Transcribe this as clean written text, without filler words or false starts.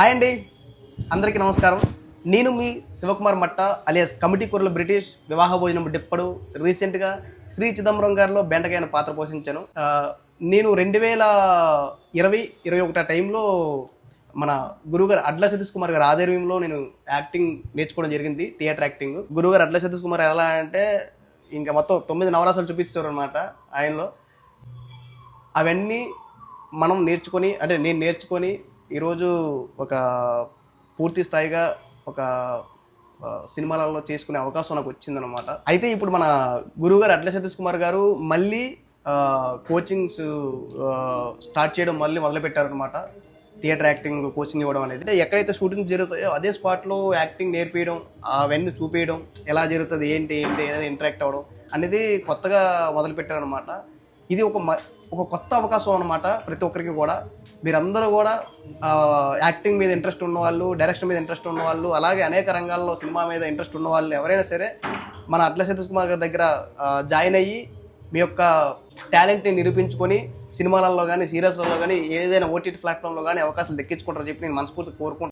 Hi అండి, అందరికీ నమస్కారం. నేను మీ శివకుమార్ మట్ట అలియాస్ కమిటీ కూరల బ్రిటిష్ వివాహ భోజనం డిప్పడు. రీసెంట్గా శ్రీ చిదంబరం గారిలో బెండకాయన పాత్ర పోషించాను. నేను 2020-21 టైంలో మన గురువుగారు అడ్ల సతీష్ కుమార్ గారు ఆధ్వర్యంలో నేను యాక్టింగ్ నేర్చుకోవడం జరిగింది, థియేటర్ యాక్టింగ్. గురువుగారు అడ్ల సతీష్ కుమార్ ఎలా అంటే ఇంకా మొత్తం 9 నవరాసాలు చూపించారు అనమాట ఆయనలో. అవన్నీ మనం నేర్చుకొని, అంటే నేను నేర్చుకొని ఈరోజు ఒక పూర్తి స్థాయిగా ఒక సినిమాలలో చేసుకునే అవకాశం నాకు వచ్చిందనమాట. అయితే ఇప్పుడు మన గురువుగారు అడ్ల సతీష్ కుమార్ గారు మళ్ళీ కోచింగ్స్ స్టార్ట్ చేయడం మళ్ళీ మొదలుపెట్టారనమాట. థియేటర్ యాక్టింగ్ కోచింగ్ ఇవ్వడం అనేది, అంటే ఎక్కడైతే షూటింగ్ జరుగుతాయో అదే స్పాట్లో యాక్టింగ్ నేర్పించడం, అవన్నీ చూపించడం, ఎలా జరుగుతుంది ఏంటి అనేది ఇంటరాక్ట్ అవ్వడం అనేది కొత్తగా మొదలుపెట్టారనమాట. ఇది ఒక కొత్త అవకాశం అనమాట ప్రతి ఒక్కరికి కూడా. మీరందరూ కూడా యాక్టింగ్ మీద ఇంట్రెస్ట్ ఉన్నవాళ్ళు, డైరెక్షన్ మీద ఇంట్రెస్ట్ ఉన్నవాళ్ళు, అలాగే అనేక రంగాల్లో సినిమా మీద ఇంట్రెస్ట్ ఉన్నవాళ్ళు ఎవరైనా సరే మన అడ్ల సతీష్ కుమార్ గారి దగ్గర జాయిన్ అయ్యి మీ యొక్క టాలెంట్ని నిరూపించుకొని సినిమాలలో కానీ, సీరియల్స్లలో కానీ, ఏదైనా ఓటీటీ ప్లాట్ఫామ్లో కానీ అవకాశాలు దక్కించుకుంటారని చెప్పి నేను మనస్ఫూర్తి కోరుకుంటున్నాను.